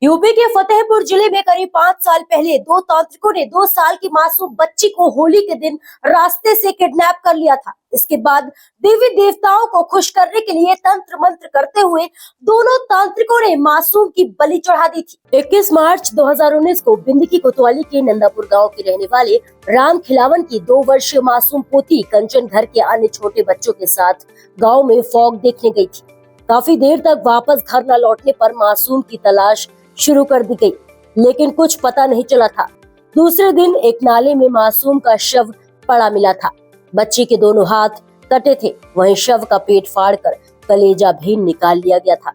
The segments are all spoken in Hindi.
यूपी के फतेहपुर जिले में करीब 5 साल पहले दो तांत्रिकों ने 2 साल की मासूम बच्ची को होली के दिन रास्ते से किडनैप कर लिया था। इसके बाद देवी देवताओं को खुश करने के लिए तंत्र मंत्र करते हुए दोनों तांत्रिकों ने मासूम की बलि चढ़ा दी थी। 21 मार्च 2019 को बिंदकी कोतवाली के नंदापुर गांव के रहने वाले राम खिलावन की 2 वर्षीय मासूम पोती कंचन घर के अन्य छोटे बच्चों के साथ गाँव में फॉग देखने गयी थी। काफी देर तक वापस घर न लौटने पर मासूम की तलाश शुरू कर दी गई, लेकिन कुछ पता नहीं चला था। दूसरे दिन एक नाले में मासूम का शव पड़ा मिला था। बच्ची के दोनों हाथ कटे थे, वहीं शव का पेट फाड़कर कलेजा भी निकाल लिया गया था।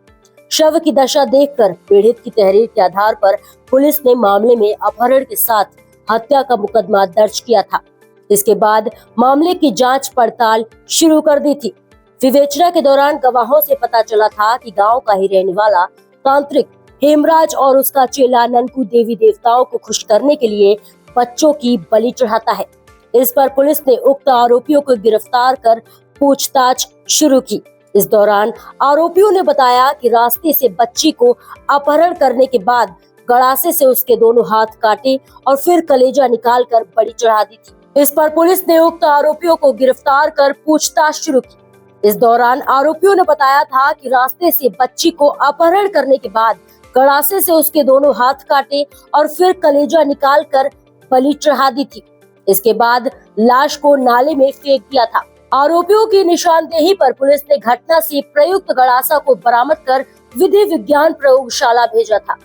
शव की दशा देखकर पीड़ित की तहरीर के आधार पर पुलिस ने मामले में अपहरण के साथ हत्या का मुकदमा दर्ज किया था। इसके बाद मामले की जांच पड़ताल शुरू कर दी थी। विवेचना के दौरान गवाहों से पता चला था कि गाँव का ही रहने वाला तांत्रिक हेमराज और उसका चेला ननकू देवी देवताओं को खुश करने के लिए बच्चों की बलि चढ़ाता है। इस पर पुलिस ने उक्त आरोपियों को गिरफ्तार कर पूछताछ शुरू की। इस दौरान आरोपियों ने बताया कि रास्ते से बच्ची को अपहरण करने के बाद गड़ासे से उसके दोनों हाथ काटे और फिर कलेजा निकालकर बलि चढ़ा दी थी। इस पर पुलिस ने उक्त आरोपियों को गिरफ्तार कर पूछताछ शुरू की। इस दौरान आरोपियों ने बताया था कि रास्ते से बच्ची को अपहरण करने के बाद गड़ासे से उसके दोनों हाथ काटे और फिर कलेजा निकालकर बलि चढ़ा दी थी। इसके बाद लाश को नाले में फेंक दिया था। आरोपियों की निशानदेही पर पुलिस ने घटना से प्रयुक्त गड़ासा को बरामद कर विधि विज्ञान प्रयोगशाला भेजा था।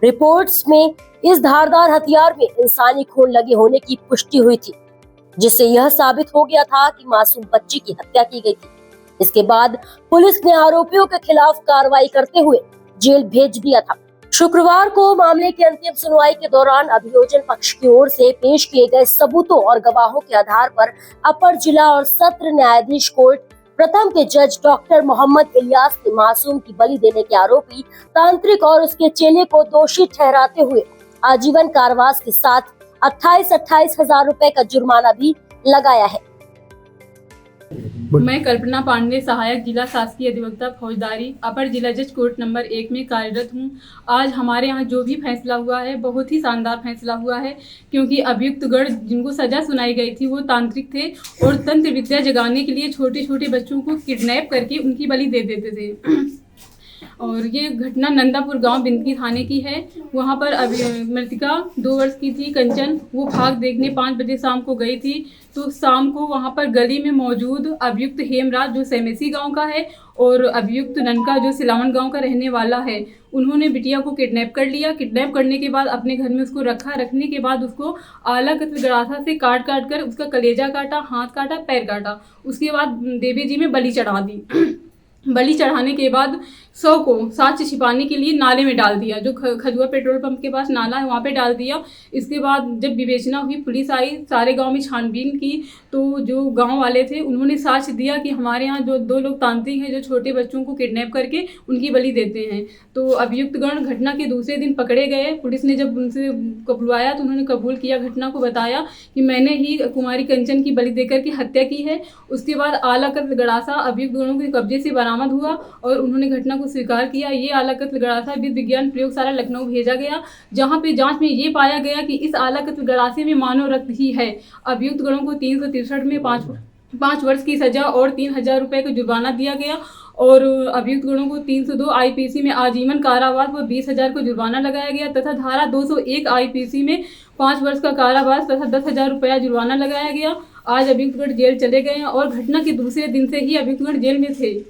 रिपोर्ट्स में इस धारदार हथियार में इंसानी खून लगे होने की पुष्टि हुई थी, जिससे यह साबित हो गया था कि मासूम बच्ची की हत्या की गई थी। इसके बाद पुलिस ने आरोपियों के खिलाफ कार्रवाई करते हुए जेल भेज दिया था। शुक्रवार को मामले की अंतिम सुनवाई के दौरान अभियोजन पक्ष की ओर से पेश किए गए सबूतों और गवाहों के आधार पर अपर जिला और सत्र न्यायाधीश कोर्ट प्रथम के जज डॉक्टर मोहम्मद इलियास ने मासूम की बलि देने के आरोपी तांत्रिक और उसके चेले को दोषी ठहराते हुए आजीवन कारावास के साथ 28 हजार रुपए का जुर्माना भी लगाया है। मैं कल्पना पांडे, सहायक जिला शासकीय अधिवक्ता फौजदारी, अपर जिला जज कोर्ट नंबर 1 में कार्यरत हूं। आज हमारे यहाँ जो भी फैसला हुआ है बहुत ही शानदार फैसला हुआ है, क्योंकि अभियुक्त गण जिनको सजा सुनाई गई थी वो तांत्रिक थे और तंत्र विद्या जगाने के लिए छोटे छोटे बच्चों को किडनैप करके उनकी बलि दे देते थे। और ये घटना नंदापुर गांव बिंदकी थाने की है। वहां पर मृतिका 2 वर्ष की थी कंचन, वो भाग देखने 5 बजे शाम को गई थी। तो शाम को वहां पर गली में मौजूद अभियुक्त हेमराज जो सेमेसी गांव का है और अभियुक्त ननका जो सिलावन गांव का रहने वाला है, उन्होंने बिटिया को किडनैप कर लिया। किडनैप करने के बाद अपने घर में उसको रखा। रखने के बाद उसको आला गड़ासा से काट कर उसका कलेजा काटा, हाथ काटा, पैर काटा। उसके बाद देवी जी में बलि चढ़ा दी। बलि चढ़ाने के बाद शव को साक्ष्य छिपाने के लिए नाले में डाल दिया, जो खजुआ पेट्रोल पंप के पास नाला है वहाँ पे डाल दिया। इसके बाद जब विवेचना हुई, पुलिस आई, सारे गांव में छानबीन की, तो जो गांव वाले थे उन्होंने साक्ष्य दिया कि हमारे यहाँ जो 2 लोग तांत्रिक हैं जो छोटे बच्चों को किडनैप करके उनकी बलि देते हैं। तो अभियुक्त गण घटना के दूसरे दिन पकड़े गए। पुलिस ने जब उनसे कबुलवाया तो उन्होंने कबूल किया, घटना को बताया कि मैंने ही कुमारी कंचन की बलि देकर के हत्या की है। उसके बाद आला कत्ल गड़ासा अभियुक्त गणों के कब्जे से बरामद हुआ और उन्होंने घटना को स्वीकार किया। ये आला कत्ल गड़ासा विधि विज्ञान प्रयोगशाला लखनऊ भेजा गया, जहां पे जांच में ये पाया गया कि इस आला कत्ल गड़ासे में मानव रक्त ही है। अभियुक्त गणों को 363 में 5 वर्ष की सजा और 3000 रुपए का जुर्माना दिया गया और अभियुक्त गणों को 302 आईपीसी में आजीवन कारावास व 20,000 को जुर्माना लगाया गया तथा धारा 201 आईपीसी में 5 वर्ष का कारावास तथा 10,000 रुपया जुर्माना लगाया गया। आज अभियुक्तगण जेल चले गए हैं और घटना के दूसरे दिन से ही अभियुक्तगण जेल में थे।